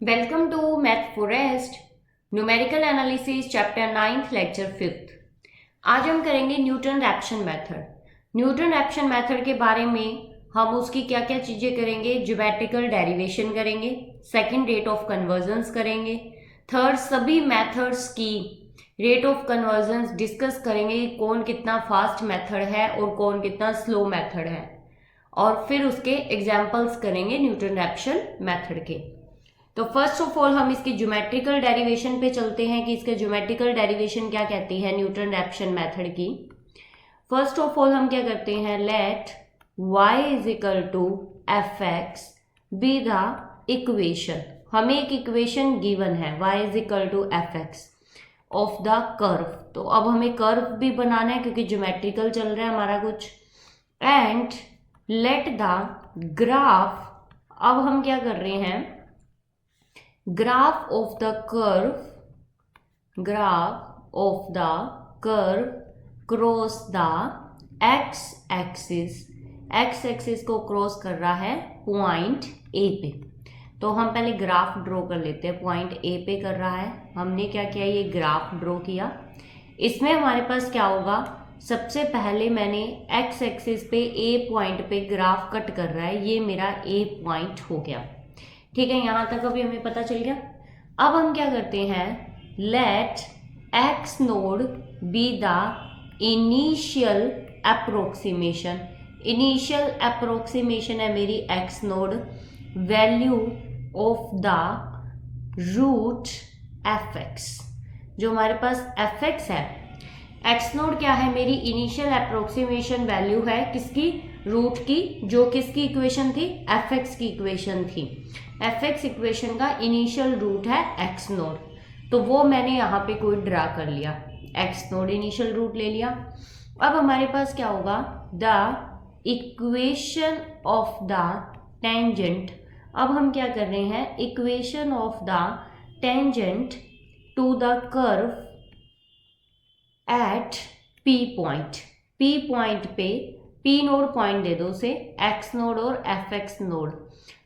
Welcome to math forest numerical analysis chapter 9th lecture 5th। आज हम करेंगे Newton Raphson method. Newton Raphson method के बारे में हम उसकी क्या क्या चीज़ें करेंगे। ज्योमेट्रिकल डेरिवेशन करेंगे, सेकंड रेट ऑफ कन्वर्जन्स करेंगे, थर्ड सभी मेथड्स की रेट ऑफ कन्वर्जन्स डिस्कस करेंगे, कौन कितना फास्ट मेथड है और कौन कितना स्लो मेथड है, और फिर उसके एग्जाम्पल्स करेंगे न्यूटन रैप्शन मेथड के। तो फर्स्ट ऑफ ऑल हम इसकी ज्योमेट्रिकल डेरिवेशन पे चलते हैं कि इसके ज्योमेट्रिकल डेरिवेशन क्या कहती है न्यूटन रैप्शन मेथड की। फर्स्ट ऑफ ऑल हम क्या करते हैं, let y is equal to f x be the equation. हमें एक इक्वेशन गिवन है y is equal to f x of the curve. तो अब हमें कर्व भी बनाना है क्योंकि ज्योमेट्रिकल चल रहा है हमारा कुछ। एंड लेट द ग्राफ, अब हम क्या कर रहे हैं, graph of the curve cross the x axis को क्रॉस कर रहा है पॉइंट ए पे। तो हम पहले ग्राफ ड्रॉ कर लेते हैं। पॉइंट ए पे कर रहा है, हमने क्या किया, ये ग्राफ ड्रॉ किया। इसमें हमारे पास क्या होगा, सबसे पहले मैंने x एक्सिस पे ए पॉइंट पे ग्राफ कट कर रहा है, ये मेरा ए पॉइंट हो गया। ठीक है, यहां तक अभी हमें पता चल गया। अब हम क्या करते हैं, let x nought be the initial approximation. Initial approximation है मेरी x nought, value of the root f x. जो हमारे पास एफ एक्स है, एक्स नोड क्या है मेरी, इनिशियल अप्रोक्सीमेशन वैल्यू है किसकी, रूट की, जो किसकी इक्वेशन थी, एफ एक्स की इक्वेशन थी। एफ एक्स इक्वेशन का इनिशियल रूट है एक्स नोड, तो वो मैंने यहाँ पे कोई ड्रा कर लिया, एक्स नोड इनिशियल रूट ले लिया। अब हमारे पास क्या होगा, the equation of the tangent. अब हम क्या कर रहे हैं, equation of the tangent to the curve at p point. P point पे पी नोड पॉइंट दे दो उसे, एक्स नोड और एफ एक्स नोड।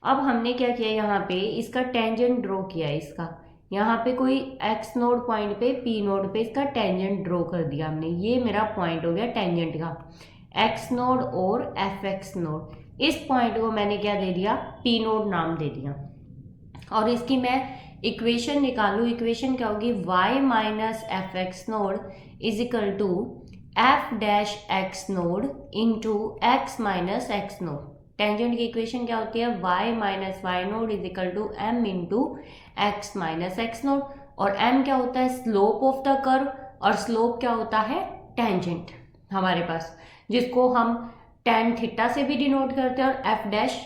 अब हमने क्या किया, यहाँ पे इसका टेंजेंट ड्रॉ किया है इसका, यहाँ पे कोई एक्स नोड पॉइंट पे पी नोड पे इसका टेंजेंट ड्रॉ कर दिया हमने। ये मेरा पॉइंट हो गया टेंजेंट का, एक्स नोड और एफ एक्स नोड। इस पॉइंट को मैंने क्या दे दिया, पी नोड नाम दे दिया। और इसकी मैं इक्वेशन निकालू, इक्वेशन क्या होगी, y minus f x node is equal to f dash x nought into x minus x nought. Tangent की इक्वेशन क्या होती है, y minus y nought is equal to m into x minus x nought. और m क्या होता है, slope of the curve, और slope क्या होता है, टेंजेंट हमारे पास, जिसको हम tan थीटा से भी डिनोट करते हैं और f डैश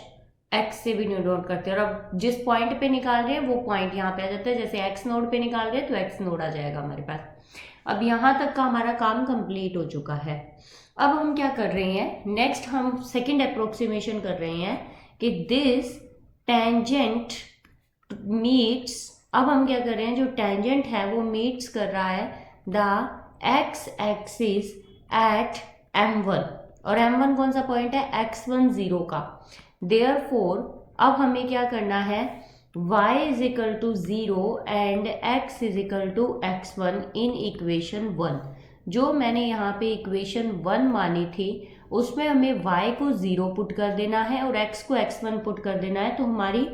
x से भी डिनोट करते हैं। और अब जिस पॉइंट पे निकाल रहे हैं वो पॉइंट यहाँ पे आ जाता है, जैसे x नोड पे निकाल रहे हैं तो x नोड आ जाएगा हमारे पास। अब यहाँ तक का हमारा काम कंप्लीट हो चुका है। अब हम क्या कर रहे हैं, नेक्स्ट हम सेकंड अप्रोक्सीमेशन कर रहे हैं कि दिस टेंजेंट मीट्स। अब हम क्या कर रहे हैं, जो टेंजेंट है वो मीट्स कर रहा है the x axis at m1, और m1 कौन सा पॉइंट है, x1 0 का। देयरफॉर अब हमें क्या करना है, y is equal to 0 and x is equal to x1 in equation 1। जो मैंने यहाँ पे इक्वेशन 1 मानी थी उसमें हमें y को 0 पुट कर देना है और x को x1 पुट कर देना है। तो हमारी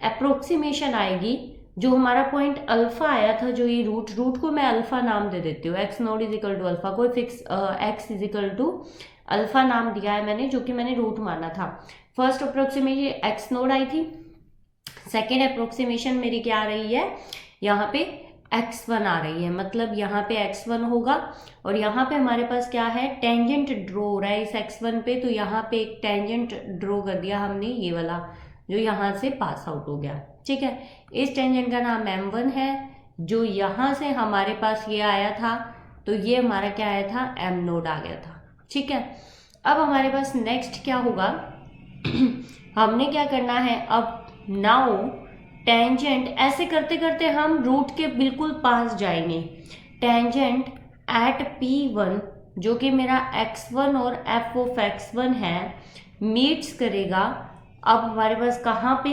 अप्रोक्सीमेशन आएगी, जो हमारा पॉइंट अल्फा आया था, जो ये रूट को मैं अल्फा नाम दे देती हूँ, X node is equal to alpha, कोई fix X is equal to alpha नाम दिया है मैंने, जो कि मैंने रूट माना था। फर्स्ट अप्रोक्सीमेशन एक्स नोड आई थी, सेकेंड अप्रोक्सीमेशन मेरी क्या आ रही है, यहाँ पे x1 आ रही है, मतलब यहाँ पे x1 होगा। और यहाँ पे हमारे पास क्या है, टेंजेंट ड्रॉ हो रहा है इस x1 पे, तो यहाँ पे एक टेंजेंट ड्रॉ कर दिया हमने, ये वाला जो यहाँ से पास आउट हो गया। ठीक है, इस टेंजेंट का नाम m1 है, जो यहाँ से हमारे पास ये आया था, तो ये हमारा क्या आया था, m नोड आ गया था। ठीक है, अब हमारे पास नेक्स्ट क्या होगा हमने क्या करना है, अब नाउ टेंजेंट, ऐसे करते करते हम रूट के बिल्कुल पास जाएंगे। टेंजेंट एट P1 जो कि मेरा x1 और f ऑफ x1 है, मीट्स करेगा। अब हमारे पास कहाँ पे,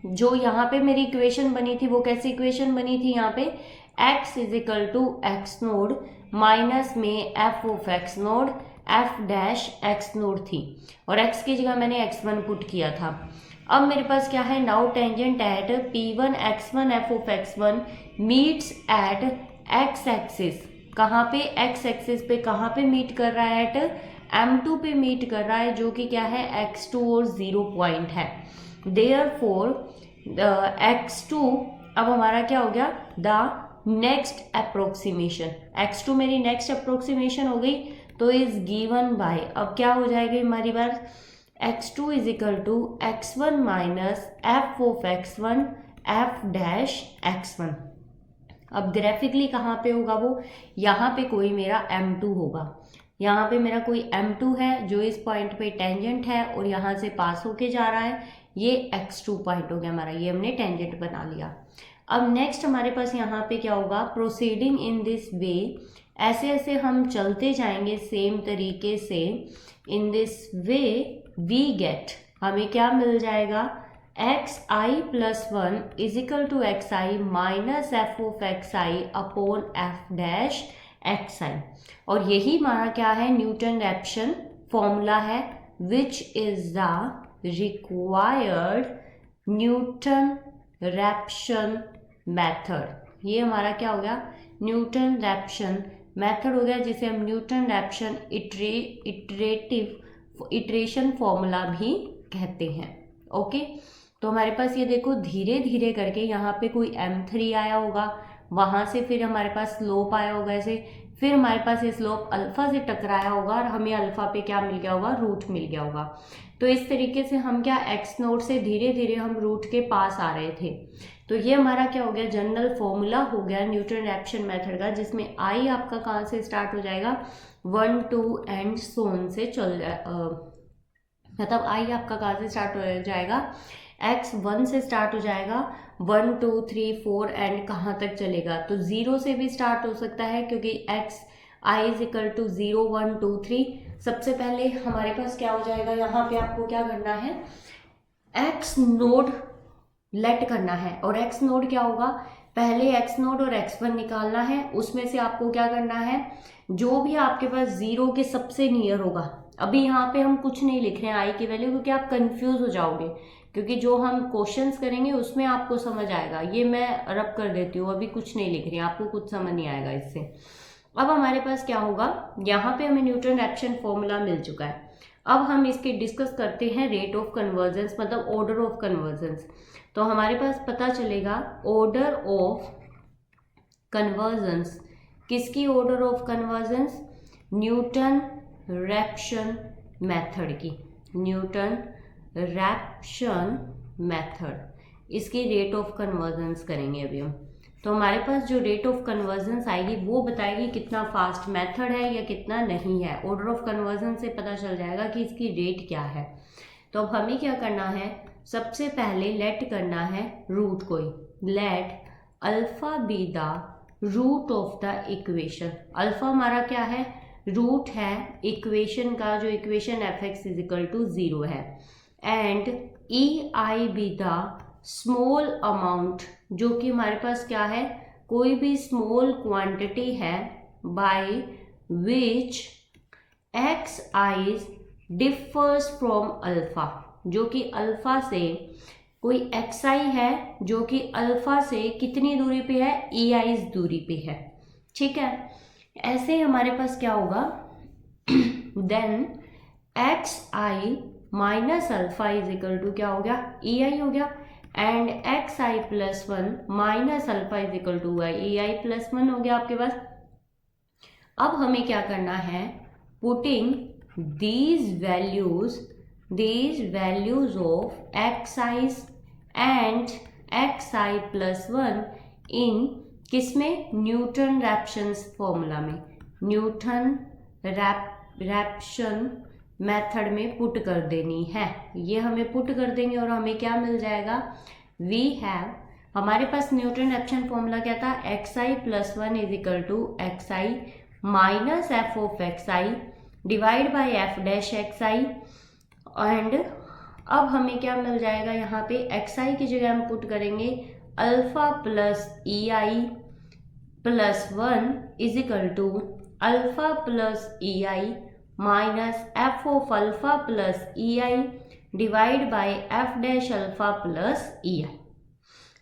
जो यहाँ पे मेरी इक्वेशन बनी थी वो कैसी इक्वेशन बनी थी, यहाँ पे x is equal to x nought minus में f of x nought f dash x nought थी और x की जगह मैंने x1 पुट किया था। अब मेरे पास क्या है, now tangent at p1 x1 f of x1 meets eight x axis. कहाँ पे, x एक्सिस पे कहाँ पे मीट कर रहा है, एट m2 पे मीट कर रहा है, जो कि क्या है x2 और 0 पॉइंट है। देयरफॉर x2 अब हमारा क्या हो गया, द नेक्स्ट अप्रोक्सीमेशन, x2 मेरी नेक्स्ट अप्रोक्सीमेशन हो गई, तो इज गिवन बाय, अब क्या हो जाएगी हमारी बात, x2 is equal to x1 minus f of x1 f dash x1। अब ग्राफिकली कहाँ पे होगा वो, यहाँ पे कोई मेरा m2 होगा, यहाँ पे मेरा कोई m2 है जो इस पॉइंट पे टेंजेंट है और यहाँ से पास होके जा रहा है, ये x2 पॉइंट हो गया हमारा, ये हमने टेंजेंट बना लिया। अब नेक्स्ट हमारे पास यहाँ पे क्या होगा, प्रोसीडिंग इन दिस वे, ऐसे ऐसे हम चलते जाएंगे सेम तरीके से, in this way we get, हमें क्या मिल जाएगा, xi plus 1 is equal to xi minus f of xi upon f dash xi। और यही हमारा क्या है, न्यूटन रैप्शन फॉर्मूला है, which is the required Newton Raphson method. ये हमारा क्या हो गया, न्यूटन रैप्शन मेथड हो गया, जिसे हम न्यूटन रैप्शन इटरेशन फॉर्मूला भी कहते हैं। ओके, तो हमारे पास ये देखो धीरे धीरे करके यहाँ पे कोई m3 आया होगा, वहाँ से फिर हमारे पास स्लोप आया होगा ऐसे, फिर हमारे पास ये स्लोप अल्फा से टकराया होगा और हमें अल्फा पे क्या मिल गया होगा, रूट मिल गया होगा। तो इस तरीके से हम क्या, एक्स नोड से धीरे धीरे हम रूट के पास आ रहे थे। तो ये हमारा क्या हो गया, जनरल फॉर्मूला हो गया न्यूटन रैप्शन मेथड का, जिसमें आई आपका कहाँ से स्टार्ट हो जाएगा, 1 2 एंड सोन से चल जाए, मतलब आई आपका कहाँ से स्टार्ट हो जाएगा, x1 से स्टार्ट हो जाएगा, 1 2 3 4 एंड कहाँ तक चलेगा, तो 0 से भी स्टार्ट हो सकता है, क्योंकि x i is equal to 0 1 2 3। सबसे पहले हमारे पास क्या हो जाएगा, यहाँ पे आपको क्या करना है, x नोड लेट करना है, और x नोड क्या होगा, पहले x नोड और x1 निकालना है, उसमें से आपको क्या करना है, जो भी आपके पास 0 के सबसे नियर होगा। अभी यहाँ पे हम कुछ नहीं लिख रहे हैं i की वैल्यू, क्योंकि आप कंफ्यूज हो जाओगे, क्योंकि जो हम क्वेश्चंस करेंगे उसमें आपको समझ आएगा। ये मैं रब कर देती हूँ, अभी कुछ नहीं लिख रही, आपको कुछ समझ नहीं आएगा इससे। अब हमारे पास क्या होगा, यहाँ पे हमें न्यूटन रैप्शन फॉर्मूला मिल चुका है। अब हम इसके डिस्कस करते हैं रेट ऑफ कन्वर्जेंस, मतलब ऑर्डर ऑफ कन्वर्जेंस। तो हमारे पास पता चलेगा ऑर्डर ऑफ कन्वर्जेंस, किसकी order of convergence, Newton Raphson method की, न्यूटन रैप्शन मेथड, इसकी रेट ऑफ कन्वर्जेंस करेंगे अभी हम। तो हमारे पास जो रेट ऑफ कन्वर्जेंस आएगी वो बताएगी कितना फास्ट मेथड है या कितना नहीं है। ऑर्डर ऑफ कन्वर्जन से पता चल जाएगा कि इसकी रेट क्या है। तो अब हमें क्या करना है, सबसे पहले लेट करना है रूट कोई, let alpha be the root of the equation. Alpha हमारा क्या है, रूट है इक्वेशन का, जो equation f x is equal to 0 है, and e i be the small amount, जो कि हमारे पास क्या है, कोई भी स्मॉल क्वांटिटी है, by which x i's differs from alpha, जो कि अल्फा से कोई एक्स आई है जो कि अल्फा से कितनी दूरी पे है, ई आइज दूरी पे है। ठीक है, ऐसे हमारे पास क्या होगा, then x i minus alpha is equal to क्या हो गया, ई आई हो गया, and x i plus 1 minus alpha is equal to y, e i plus 1 हो गया आपके पास। अब हमें क्या करना है, putting these values of xi and xi plus 1 in किसमें, न्यूटन रैप्शंस फॉर्मूला में, न्यूटन रैप्शन मेथड में पुट कर देनी है। ये हमें पुट कर देंगे और हमें क्या मिल जाएगा, वी हैव, हमारे पास न्यूटन रैप्शन फॉर्मूला क्या था, xi plus 1 is equal to xi minus F of xi divide by f dash x i, and अब हमें क्या मिल जाएगा, यहाँ पे xi की जगह हम पुट करेंगे alpha plus ei plus 1 is equal to alpha plus ei minus F of alpha plus ei divide by f dash alpha plus ei।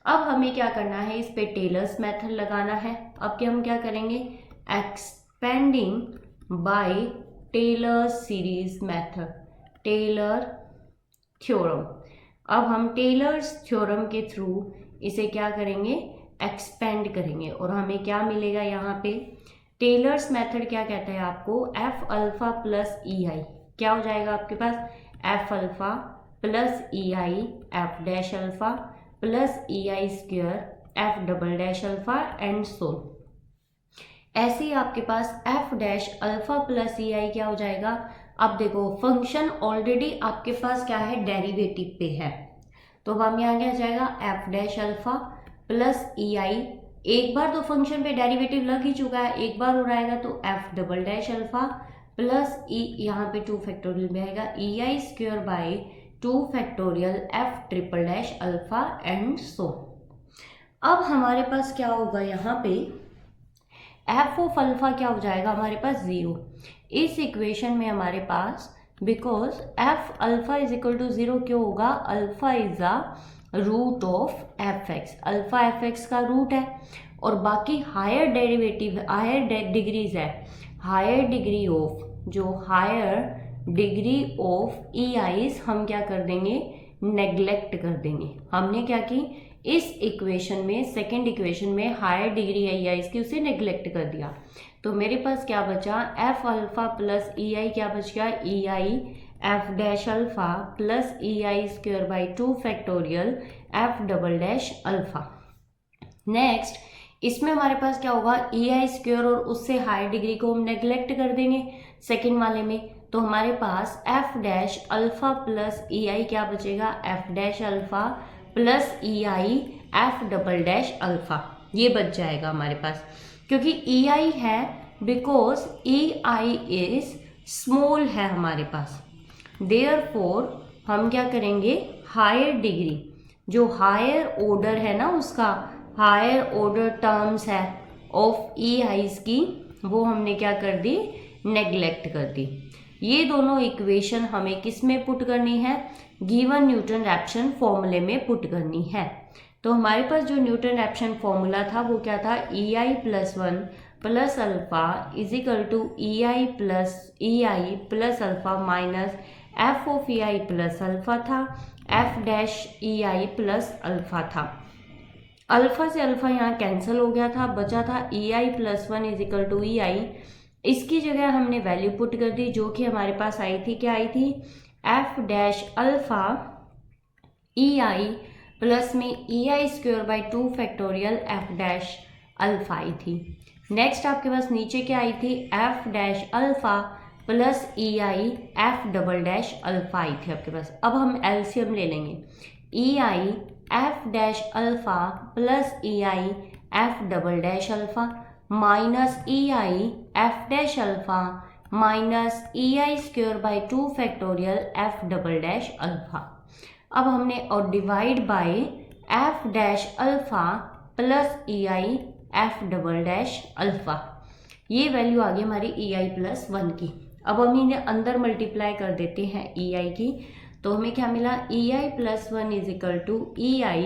अब हमें क्या करना है, इस पे टेलर्स मेथड लगाना है। अब क्या हम क्या करेंगे, expanding by Taylor series method, Taylor theorem. अब हम टेलर्स थ्योरम के थ्रू इसे क्या करेंगे, एक्सपेंड करेंगे और हमें क्या मिलेगा, यहाँ पे टेलर्स मेथड क्या कहता है आपको, एफ अल्फा प्लस ei क्या हो जाएगा आपके पास, F alpha plus ei F dash alpha plus ei square F double dash alpha and so. ऐसे ही आपके पास F dash alpha plus ei क्या हो जाएगा। अब देखो फंक्शन ऑलरेडी आपके पास क्या है, डेरिवेटिव पे है, तो अब हम यहाँ क्या जाएगा, F dash alpha plus ei। एक बार तो फंक्शन पे डेरिवेटिव लग ही चुका है, एक बार हो रहेगा तो F double dash alpha plus यहाँ पे 2 फैक्टोरियल में आएगा ei square by 2 factorial F triple dash alpha and सो। अब हमारे पास क्या होगा, यहाँ पे एफ ऑफ अल्फा क्या हो जाएगा हमारे पास 0। इस इक्वेशन में हमारे पास because F alpha is equal to 0 क्यों होगा, alpha is a root of F X, alpha F X का रूट है और बाकी हायर डेरिवेटिव हायर डिग्रीज है, हायर डिग्री ऑफ जो हायर डिग्री ऑफ ei's हम क्या कर देंगे, नेग्लेक्ट कर देंगे। हमने क्या की, इस इक्वेशन में सेकंड इक्वेशन में हायर डिग्री है ei's की, उसे नेग्लेक्ट कर दिया, तो मेरे पास क्या बचा, एफ अल्फा प्लस ei क्या बच गया, ei F dash alpha plus ei square by 2 factorial f double dash alpha. Next इसमें हमारे पास क्या होगा, ei स्क्वायर और उससे हायर डिग्री को हम नेग्लेक्ट कर देंगे सेकेंड वाले में, तो हमारे पास F dash alpha plus ei क्या बचेगा, F dash alpha plus ei F double dash alpha, ये बच जाएगा हमारे पास, क्योंकि ei है बिकॉज ei इज स्मॉल है हमारे पास, देयरफॉर हम क्या करेंगे, हायर डिग्री जो हायर ऑर्डर है ना, उसका हायर ऑर्डर टर्म्स है ऑफ ei's की, वो हमने क्या कर दी, नेग्लेक्ट कर दी। ये दोनों इक्वेशन हमें किस में पुट करनी है, गिवन न्यूटन रैप्सन फॉर्मूले में पुट करनी है। तो हमारे पास जो न्यूटन रैप्सन फॉर्मूला था वो क्या था, ei plus 1 plus alpha is equal to ei plus alpha minus F of ei plus alpha था, F dash ei plus alpha था। अल्फा से अल्फा यहाँ कैंसिल हो गया था, बचा था ei plus 1 is equal to ei। इसकी जगह हमने वैल्यू पुट कर दी जो कि हमारे पास आई थी, क्या आई थी, f dash alpha ei plus में ei square by 2 factorial f dash alpha आई थी। नेक्स्ट आपके पास नीचे क्या आई थी, f dash alpha plus ei F double dash alpha आई थी आपके पास। अब हम एलसीएम ले लेंगे, ei F dash alpha plus ei F double dash alpha minus ei F dash alpha minus ei square by 2 factorial f double dash alpha. अब हमने और divide by f dash alpha plus ei F double dash alpha, ये value आ गई हमारी ei plus 1 की। अब हम इन्हें अंदर मल्टीप्लाई कर देते हैं ei की, तो हमें क्या मिला, ei plus 1 is equal to ei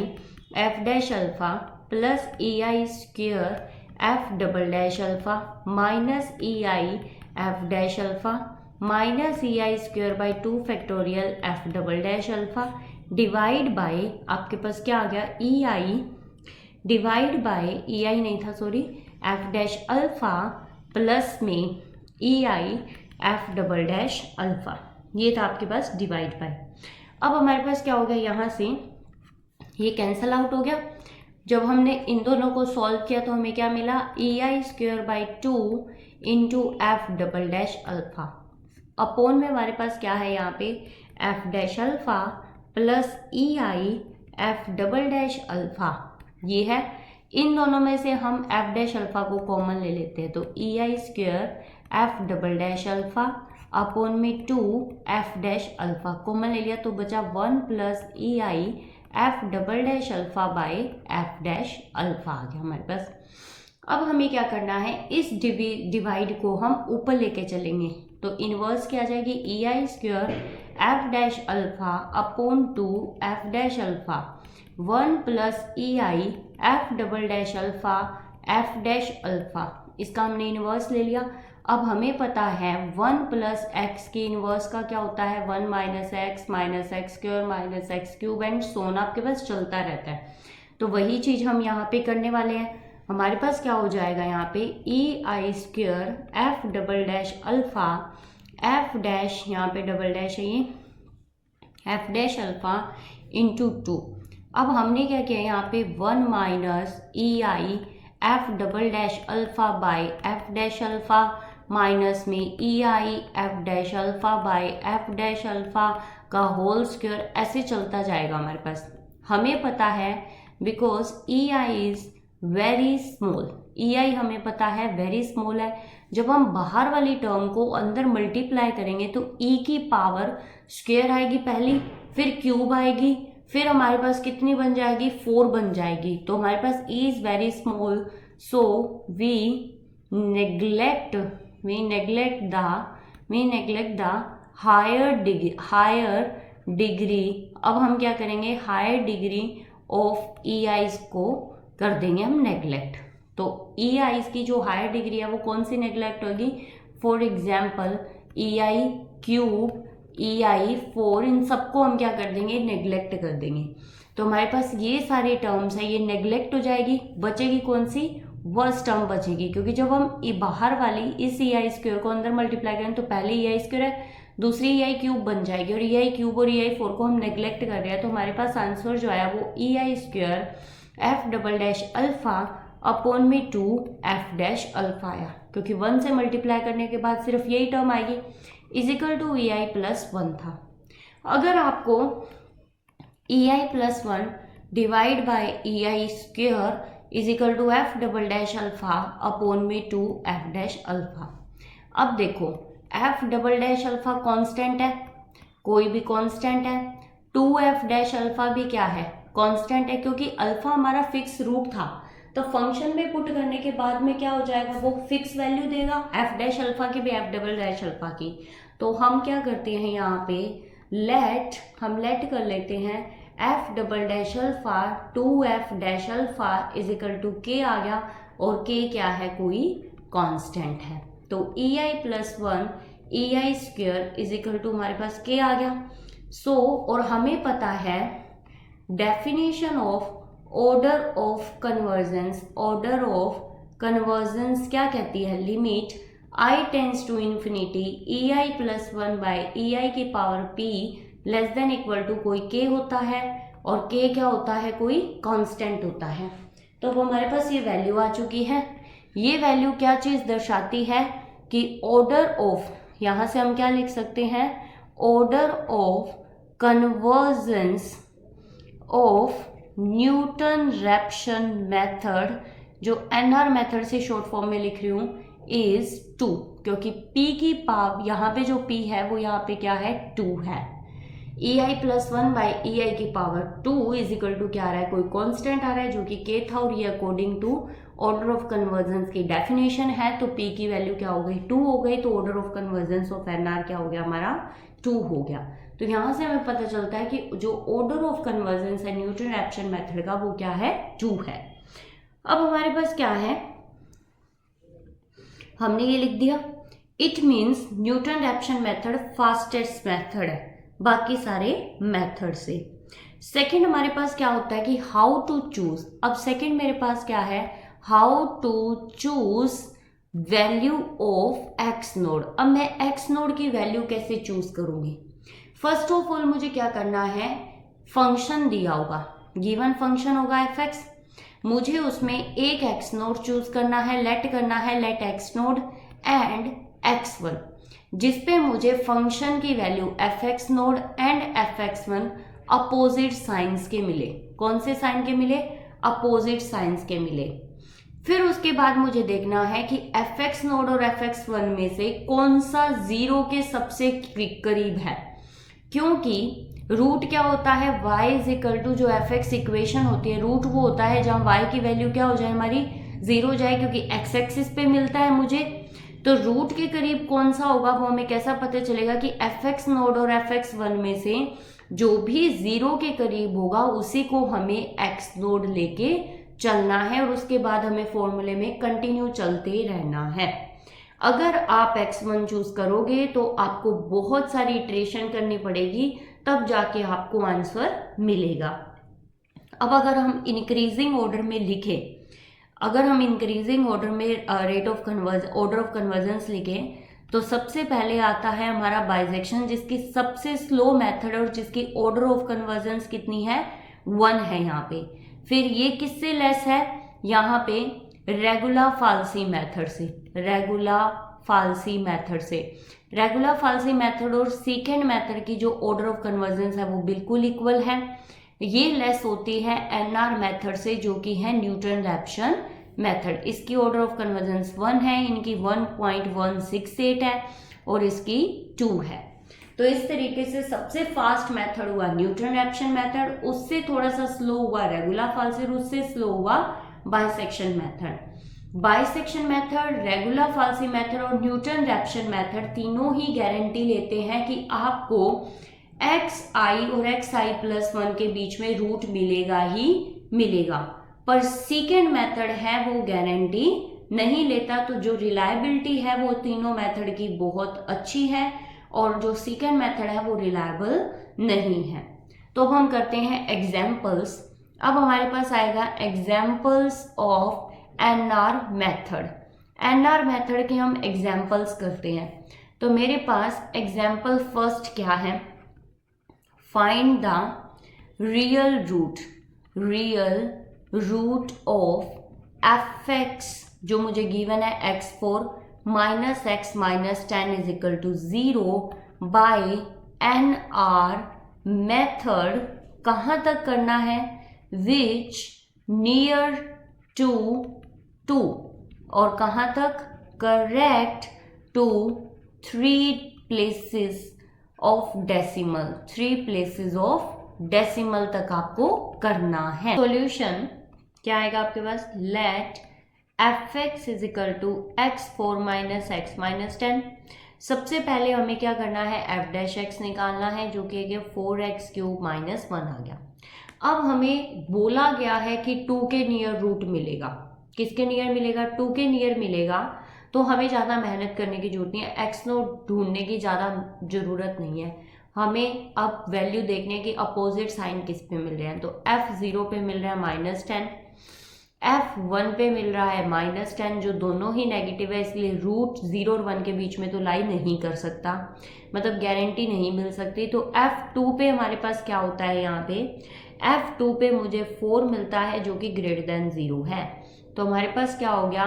F dash alpha plus ei square F double dash alpha minus ei F dash alpha minus ei square by 2 factorial f double dash alpha divide by आपके पास क्या आ गया, ei divide bye ei नहीं था sorry, F dash alpha plus में ei F double dash alpha, ये था आपके पास डिवाइड बाय। अब हमारे पास क्या हो गया, यहाँ से ये कैंसल आउट हो गया। जब हमने इन दोनों को सॉल्व किया तो हमें क्या मिला, ei square by 2 into F double dash alpha upon में हमारे पास क्या है यहाँ पे, F dash alpha plus ei F double dash alpha, ये है। इन दोनों में से हम एफ डैश अल्फा को कॉमन ले लेते हैं, तो ei square F double dash alpha upon में 2 एफ डैश अल्फा, कॉमन ले लिया तो बचा 1 plus e i f double dash alpha by f dash alpha आ गया हमारे पास। अब हमें क्या करना है, इस डिवाइड को हम ऊपर लेके चलेंगे तो इनवर्स क्या आ जाएगी, e i square f dash alpha upon 2 f dash alpha 1 plus e i f double dash alpha f dash alpha, इसका हमने इनवर्स ले लिया। अब हमें पता है 1 प्लस एक्स की इनवर्स का क्या होता है, 1 minus x square minus x cube and so on आपके पास चलता रहता है। तो वही चीज़ हम यहाँ पे करने वाले हैं। हमारे पास क्या हो जाएगा यहाँ पे, e i square F double dash alpha f dash, यहाँ पे डबल डैश है ये, एफ डैश अल्फा इंटू 2। अब हमने क्या किया यहाँ पे 1 minus e i f double dash alpha by f dash alpha minus में e i f dash alpha by f dash alpha का होल स्क्वायर, ऐसे चलता जाएगा हमारे पास। हमें पता है because e i is very small, e i हमें पता है वेरी स्मॉल है। जब हम बाहर वाली टर्म को अंदर मल्टीप्लाई करेंगे तो ई की पावर स्क्वायर आएगी पहली, फिर क्यूब आएगी, फिर हमारे पास कितनी बन जाएगी, 4 बन जाएगी। तो हमारे पास e is very small, so we neglect the higher degree. अब हम क्या करेंगे, higher degree of e i's को कर देंगे हम नेग्लेक्ट। तो ई आईज की जो हायर डिग्री है वो कौन सी नेग्लेक्ट होगी, for example e i cube, e i 4, इन सबको हम क्या कर देंगे, नेग्लेक्ट कर देंगे। तो हमारे पास ये सारी टर्म्स है, ये नेग्लेक्ट हो जाएगी, बचेगी कौन सी, वर्स्ट टर्म बचेगी, क्योंकि जब हम बाहर वाली इस ई आई स्क्वायर को अंदर मल्टीप्लाई करें तो पहले ई आई स्क्वायर है, दूसरी ई आई क्यूब बन जाएगी, और ई आई क्यूब और ई आई 4 को हम नेग्लेक्ट कर रहे हैं। तो हमारे पास आंसर जो आया वो e i square F double dash alpha upon में 2 एफ डैश अल्फा आया, क्योंकि 1 से मल्टीप्लाई करने के बाद सिर्फ यही टर्म आएगी, is equal to e i plus 1 था। अगर आपको e i plus 1 divide by e i square is equal to f double dash alpha upon में 2 एफ डैश अल्फा। अब देखो f double dash alpha constant है, कोई भी कांस्टेंट है, 2 एफ डैश अल्फा भी क्या है, कांस्टेंट है, क्योंकि अल्फा हमारा फिक्स रूट था। तो फंक्शन में पुट करने के बाद में क्या हो जाएगा, वो फिक्स वैल्यू देगा एफ डैश अल्फा की भी एफ डबल डैश अल्फा की। तो हम क्या करते हैं यहाँ पे लेट कर लेते हैं f double dash alpha 2 f dash alpha is equal to k आ गया, और के क्या है, कोई कांस्टेंट है। तो e i plus 1 e i square is equal to हमारे पास के आ गया। सो और हमें पता है definition of order of convergence क्या कहती है, limit i tends to infinity e i plus 1 by e i की power p less than equal to कोई के होता है, और के क्या होता है, कोई कांस्टेंट होता है। तो अब हमारे पास ये वैल्यू आ चुकी है। ये वैल्यू क्या चीज़ दर्शाती है कि ऑर्डर ऑफ, यहाँ से हम क्या लिख सकते हैं, order of convergence of Newton Raphson method, जो एनआर मेथड से शॉर्ट फॉर्म में लिख रही हूँ, इज 2, क्योंकि p की पावर यहाँ पे जो p है वो यहाँ पे क्या है, 2 है। ई i plus 1 by e i की पावर 2 इज इक्वल टू क्या आ रहा है, कोई कांस्टेंट आ रहा है जो कि k था, और ये according to order of convergence की डेफिनेशन है। तो p की वैल्यू क्या हो गई, 2 हो गई, तो order of convergence of NR क्या हो गया हमारा, 2 हो गया। तो यहाँ से हमें पता चलता है कि जो ऑर्डर ऑफ कन्वर्जेंस है न्यूटन रैप्सन मेथड का वो क्या है, 2 है। अब हमारे पास क्या है, हमने ये लिख दिया, it means Newton Raphson method fastest method है बाकी सारे मेथड से। सेकंड हमारे पास क्या होता है कि हाउ टू चूज। अब सेकंड मेरे पास क्या है, how to choose value of x nought. अब मैं एक्स नोड की वैल्यू कैसे चूज करूंगी। फर्स्ट ऑफ ऑल मुझे क्या करना है, फंक्शन दिया होगा, गिवन फंक्शन होगा एफ एक्स, मुझे उसमें एक एक्स नोड चूज करना है, late x node and x1, जिसपे मुझे फंक्शन की value F x node and F x one opposite signs के मिले। कौन से साइन के मिले, अपोजिट साइंस के मिले। फिर उसके बाद मुझे देखना है कि fx नोड और fx1 में से कौन सा 0 के सबसे करीब है, क्योंकि रूट क्या होता है, y इज इक्वल टू जो fx इक्वेशन होती है, रूट वो होता है जहां y की वैल्यू क्या हो जाए, हमारी 0 हो जाए, क्योंकि x एक्सिस पे मिलता है मुझे। तो रूट के करीब कौन सा होगा वो हमें कैसा पता चलेगा कि fx नोड और fx1 में से जो भी 0 के करीब होगा उसी को हमें x नोड लेके चलना है और उसके बाद हमें फॉर्मूले में कंटिन्यू चलते रहना है। अगर आप x1 चूज करोगे तो आपको बहुत सारी इटरेशन करनी पड़ेगी, तब जाके आपको आंसर मिलेगा। अब अगर हम इंक्रीजिंग ऑर्डर में लिखें, अगर हम इंक्रीजिंग ऑर्डर में ऑर्डर ऑफ कन्वर्जेंस लिखें, तो सबसे पहले आता है हमारा बाइसेक्शन, जिसकी सबसे स्लो मेथड और जिसकी ऑर्डर ऑफ कन्वर्जेंस कितनी है, 1 है यहाँ पे। फिर ये किससे लेस है, यहाँ पे रेगुलर फाल्सी मेथड से, रेगुलर फाल्सी मेथड और सेकेंड मेथड की जो ऑर्डर ऑफ कन्वर्जेंस है वो बिल्कुल इक्वल है। ये लेस होती है एनआर मेथड से, जो कि है न्यूटन रैप्सन मेथड। इसकी ऑर्डर ऑफ कन्वर्जेंस 1 है, इनकी 1.168 है और इसकी 2 है। तो इस तरीके से सबसे फास्ट मेथड हुआ न्यूटन रैप्सन मेथड, उससे थोड़ा सा स्लो हुआ रेगुलर फाल्सी, उससे स्लो हुआ bisection method. Bisection method, regula falsi method और न्यूटन रैप्सन मेथड तीनों ही गारंटी लेते हैं कि आपको xi और xi+1 के बीच में रूट मिलेगा ही मिलेगा, पर सेकेंड मेथड है वो गारंटी नहीं लेता। तो जो रिलायबिलिटी है वो तीनों मेथड की बहुत अच्छी है और जो सेकेंड मेथड है वो रिलायबल नहीं है। तो अब हम करते हैं एग्जाम्पल्स। अब हमारे पास आएगा examples of NR method. NR method के हम एग्जाम्पल्स करते हैं। तो मेरे पास एग्जाम्पल फर्स्ट क्या है, find the real root of fx, जो मुझे गिवन है x4 minus x minus 10 is equal to 0 by NR method. कहाँ तक करना है, विच नियर टू 2, और कहाँ तक, correct to 3 places of decimal, 3 places of decimal तक आपको करना है। सॉल्यूशन क्या आएगा आपके पास, let fx is equal to x4 minus x minus 10। सबसे पहले हमें क्या करना है, f' निकालना है, जो कि 4x³ माइनस 1 आ गया। अब हमें बोला गया है कि 2 के नियर रूट मिलेगा। किसके नियर मिलेगा, 2 के नियर मिलेगा। तो हमें ज़्यादा मेहनत करने की जरूरत नहीं है, x नोट ढूंढने की ज़्यादा ज़रूरत नहीं है। हमें अब वैल्यू देखने की अपोजिट साइन किस पे मिल रहे हैं। तो f0 पे मिल रहा है -10, f1 पे मिल रहा है -10, जो दोनों ही नेगेटिव है, इसलिए रूट 0 और 1 के बीच में तो लाई नहीं कर सकता, मतलब गारंटी नहीं मिल सकती। तो f2 पे हमारे पास क्या होता है, यहाँ पे f2 पे मुझे 4 मिलता है, जो कि ग्रेटर देन 0 है। तो हमारे पास क्या हो गया,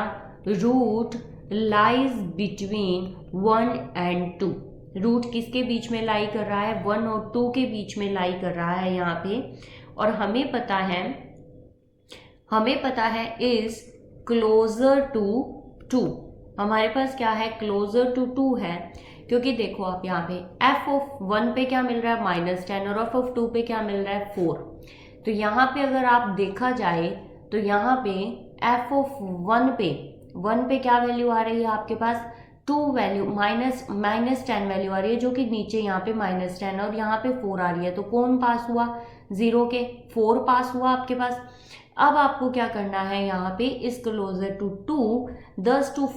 root lies between 1 and 2। Root किसके बीच में लाई कर रहा है, 1 और 2 के बीच में लाई कर रहा है यहाँ पे। और हमें पता है इज क्लोजर टू 2। हमारे पास क्या है, क्लोजर टू 2 है, क्योंकि देखो आप यहाँ पे f(1) पे क्या मिल रहा है -10 और f(2) पे क्या मिल रहा है 4। तो यहाँ पे अगर आप देखा जाए तो यहाँ पे f(1) पे क्या वैल्यू आ रही है आपके पास, 2 वैल्यू -10 वैल्यू आ रही है, जो कि नीचे यहाँ पे -10 और यहाँ पे 4 आ रही है। तो कौन पास हुआ, 0 के 4 पास हुआ आपके पास। अब आपको क्या करना है, यहाँ पे इस closure to 2, thus to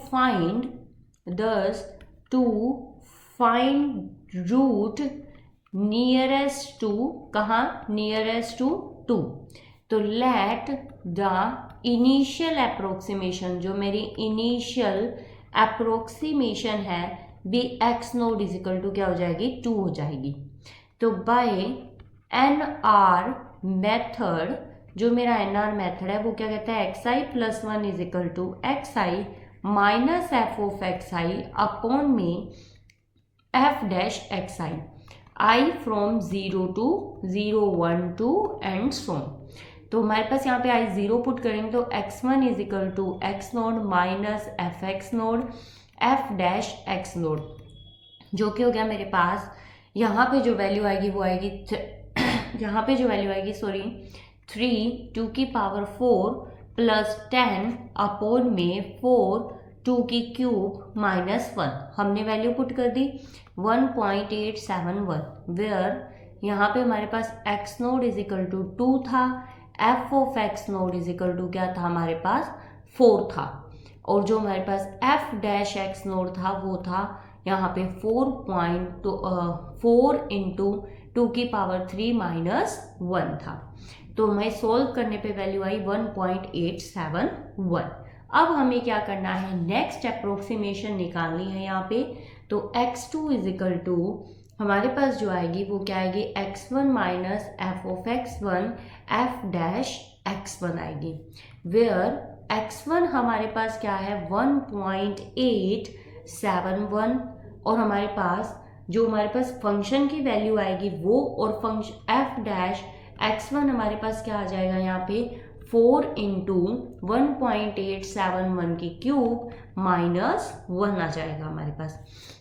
find root nearest to, कहाँ, नियरेस्ट टू 2। तो लेट द इनिशियल अप्रोक्सीमेशन, जो मेरी इनिशियल अप्रोक्सीमेशन है, be x nought is equal to क्या हो जाएगी, 2 हो जाएगी। तो बाय NR मेथड, जो मेरा NR मेथड है वो क्या कहता है, xi+1 is equal to xi minus f(xi) upon में f'(xi) i from 0 to 0, 1, 2 and so. तो हमारे पास यहाँ पे आई 0 पुट करेंगे तो x1 is equal to x nought minus f x nought f dash x nought, जो कि हो गया मेरे पास यहाँ पे जो वैल्यू आएगी वो आएगी यहाँ पे जो वैल्यू आएगी 3 2 की पावर 4 प्लस 10 अपॉन में 4 2 की क्यूब माइनस 1। हमने वैल्यू पुट कर दी 1.871, वेयर यहाँ पे हमारे पास x nought is equal to 2 था, f of x node is equal to क्या था हमारे पास 4 था, और जो हमारे पास एफ डैश एक्स नोड था वो था यहाँ पे 4 इंटू 2 की पावर 3 माइनस 1 था। तो हमें सोल्व करने पे वैल्यू आई 1.871। अब हमें क्या करना है, नेक्स्ट अप्रोक्सीमेशन निकालनी है यहाँ पे। तो x2 इज इक्वल टू हमारे पास जो आएगी वो क्या आएगी, x1 minus F of x1 F dash x1 आएगी, वेयर x1 हमारे पास क्या है 1.871, और हमारे पास जो हमारे पास फंक्शन की वैल्यू आएगी वो, और फंक्शन एफ डैश x1 हमारे पास क्या आ जाएगा यहाँ पे 4 इंटू 1.871 की क्यूब माइनस 1 आ जाएगा हमारे पास,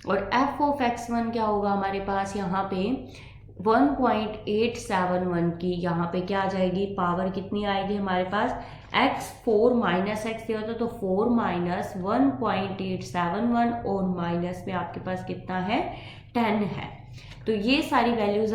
और एफ ऑफ x1 क्या होगा हमारे पास यहाँ पे 1.871 की यहाँ पे क्या आ जाएगी, पावर कितनी आएगी हमारे पास x4 माइनस एक्स दिया होता तो 4 माइनस 1.871, और माइनस में आपके पास कितना है 10 है। तो ये सारी वैल्यूज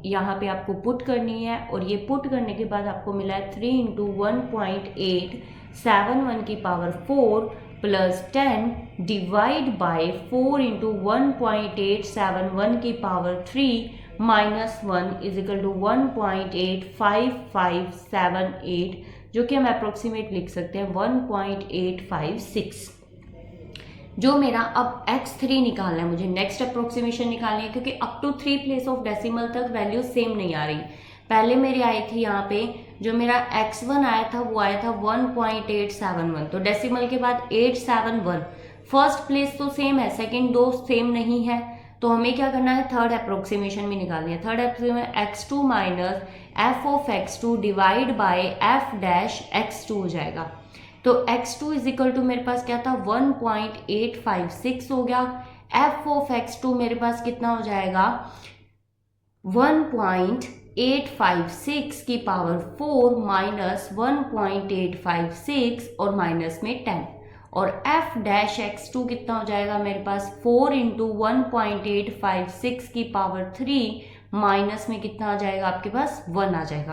यहाँ पे आपको पुट करनी है, और ये पुट करने के बाद आपको मिला है 3 इंटू 1.871 की power 4 plus 10 divide by 4 into 1.871 की power 3 minus 1 is equal to 1.85578, जो कि हम अप्रोक्सीमेट लिख सकते हैं 1.856। जो मेरा अब x3 निकालना है, मुझे नेक्स्ट अप्रोक्सीमेशन निकालनी है, क्योंकि up to 3 place of decimal तक वैल्यू सेम नहीं आ रही। पहले मेरी आई थी यहाँ पे जो मेरा x1 आया था वो आया था 1.871, तो डेसिमल के बाद 871, फर्स्ट प्लेस तो सेम है, सेकंड दो सेम नहीं है, तो हमें क्या करना है थर्ड अप्रोक्सीमेशन भी निकालनी है। Third approximation x2 minus F of x2 divide by f dash x2 हो जाएगा। तो x2 इज इक्वल टू मेरे पास क्या था 1.856 हो गया, एफ ऑफ x2 मेरे पास कितना हो जाएगा 1.856 की पावर 4 माइनस 1.856 और माइनस में 10, और f डैश x2 कितना हो जाएगा मेरे पास 4 इंटू 1.856 की पावर 3 माइनस में कितना आ जाएगा आपके पास 1 आ जाएगा।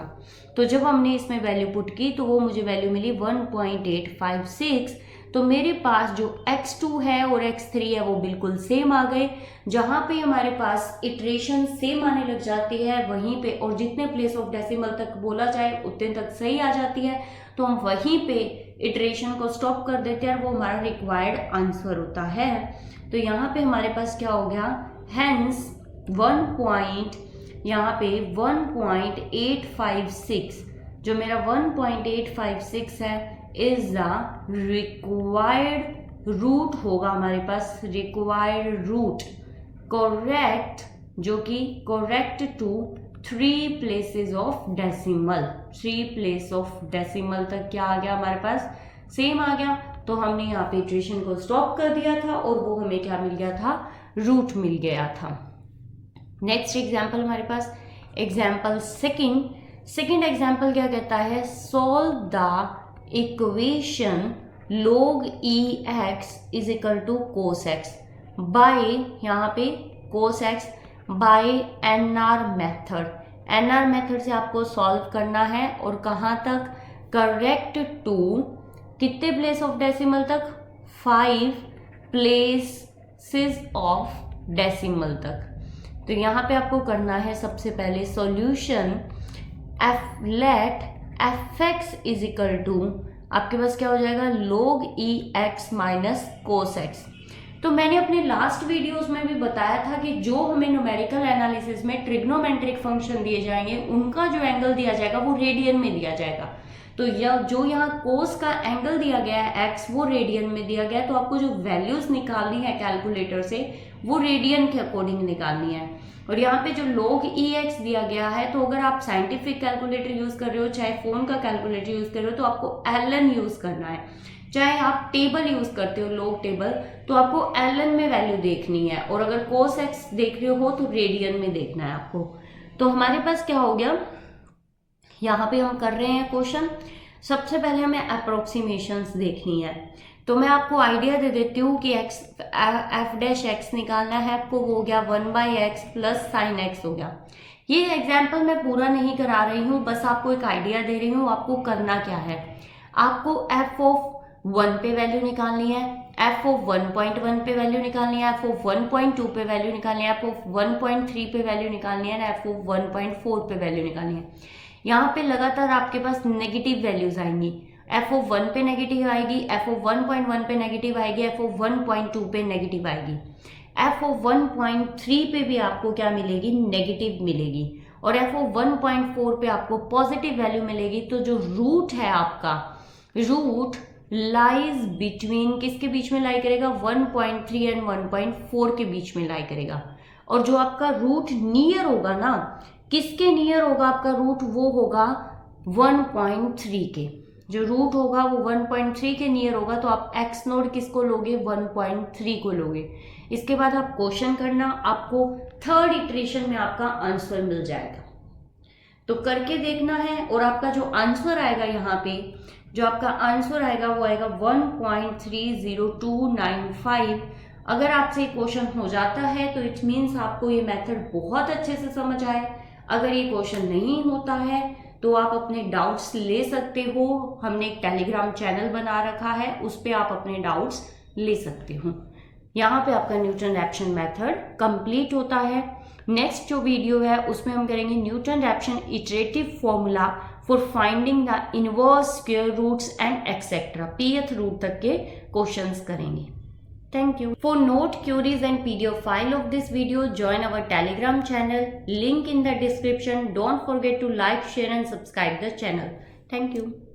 तो जब हमने इसमें वैल्यू पुट की तो वो मुझे वैल्यू मिली 1.856। तो मेरे पास जो x2 है और x3 है वो बिल्कुल सेम आ गए। जहाँ पे हमारे पास इटरेशन सेम आने लग जाती है वहीं पे, और जितने प्लेस ऑफ डेसिमल तक बोला जाए उतने तक सही आ जाती है, तो हम वहीं पे इटरेशन को स्टॉप कर देते हैं, वो हमारा रिक्वायर्ड आंसर होता है। तो यहाँ पे हमारे पास क्या हो गया, हेंस 1.856 जो मेरा 1.856 है इज द रिक्वायर्ड रूट होगा हमारे पास, रिक्वायर्ड रूट करेक्ट, जो कि correct to 3 places of decimal. 3 place of decimal तक क्या आ गया हमारे पास, सेम आ गया। तो हमने यहाँ पे इटरेशन को स्टॉप कर दिया था और वो हमें क्या मिल गया था, रूट मिल गया था। नेक्स्ट एग्जाम्पल हमारे पास एग्जाम्पल सेकंड एग्जाम्पल क्या कहता है, solve the equation log EX is equal to cos X by, यहाँ पे cos X by NR method. NR method से आपको सॉल्व करना है, और कहाँ तक, करेक्ट टू कितने प्लेस ऑफ डेसिमल तक, 5 प्लेसेस ऑफ डेसिमल तक। तो यहाँ पे आपको करना है सबसे पहले solution let fx is equal to आपके पास क्या हो जाएगा log EX minus cos X। तो मैंने अपने लास्ट वीडियोस में भी बताया था कि जो हमें न्यूमेरिकल एनालिसिस में ट्रिग्नोमेट्रिक फंक्शन दिए जाएंगे उनका जो एंगल दिया जाएगा वो रेडियन में दिया जाएगा। तो जो यहाँ कोस का एंगल दिया गया है x वो रेडियन में दिया गया है, तो आपको जो वैल्यूज निकालनी है कैलकुलेटर से वो रेडियन के अकॉर्डिंग निकालनी है। और यहाँ पे जो log EX दिया गया है, तो अगर आप साइंटिफिक कैलकुलेटर यूज कर रहे हो चाहे फोन का कैलकुलेटर यूज कर रहे हो तो आपको ln यूज करना है। चाहे आप टेबल यूज करते हो log टेबल, तो आपको ln में वैल्यू देखनी है, और अगर cos x देख रहे हो तो रेडियन में देखना है आपको। तो हमारे पास क्या हो गया, यहाँ पे हम कर रहे हैं क्वेश्चन। सबसे पहले हमें अप्रोक्सीमेशंस देखनी है, तो मैं आपको आइडिया दे देती हूँ कि एफ डैश एक्स निकालना है आपको, वो हो गया 1/x प्लस साइन एक्स हो गया। ये एग्जाम्पल मैं पूरा नहीं करा रही हूँ, बस आपको एक आइडिया दे रही हूँ आपको करना क्या है। आपको एफ ऑफ 1 पे वैल्यू निकालनी है, एफ ऑफ 1.1 पे वैल्यू निकालनी है, एफ ऑफ 1.2 पे वैल्यू निकालनी है, एफ ऑफ 1.3 पे वैल्यू निकालनी है, एफ ऑफ 1.4 पे वैल्यू निकालनी है। यहाँ पे लगातार आपके पास नेगेटिव वैल्यूज आएंगी, एफ ऑफ 1 पे नेगेटिव आएगी, एफ ऑफ 1.1 पे नेगेटिव आएगी, एफ ऑफ 1.2 पे नेगेटिव आएगी, एफ ऑफ 1.3 पे भी आपको क्या मिलेगी, नेगेटिव मिलेगी, और एफ ऑफ 1.4 पे आपको पॉजिटिव वैल्यू मिलेगी। तो जो रूट है आपका, रूट लाइज बिटवीन, किसके बीच में लाई करेगा, 1.3 एंड 1.4 के बीच में लाई करेगा। और जो आपका रूट नियर होगा ना, किसके नियर होगा आपका रूट, वो होगा 1.3 के। जो रूट होगा वो 1.3 के नियर होगा, तो आप एक्स नोड किसको लोगे, 1.3 को लोगे। इसके बाद आप क्वेश्चन करना, आपको थर्ड इटरेशन में आपका आंसर मिल जाएगा, तो करके देखना है। और आपका जो आंसर आएगा, यहाँ पे जो आपका आंसर आएगा वो आएगा 1.30295। अगर आपसे क्वेश्चन हो जाता है तो इट मीन्स आपको ये मेथड बहुत अच्छे से समझ आए। अगर ये क्वेश्चन नहीं होता है तो आप अपने डाउट्स ले सकते हो, हमने एक टेलीग्राम चैनल बना रखा है, उस पर आप अपने डाउट्स ले सकते हो। यहाँ पे आपका न्यूटन रैप्शन मेथड कंप्लीट होता है। नेक्स्ट जो वीडियो है उसमें हम करेंगे Newton Raphson iterative formula for finding the inverse square roots and etcetera, pth root तक के क्वेश्चंस करेंगे। Thank you. For note, queries and PDF file of this video, join our Telegram channel. Link in the description. Don't forget to like, share and subscribe the channel. Thank you.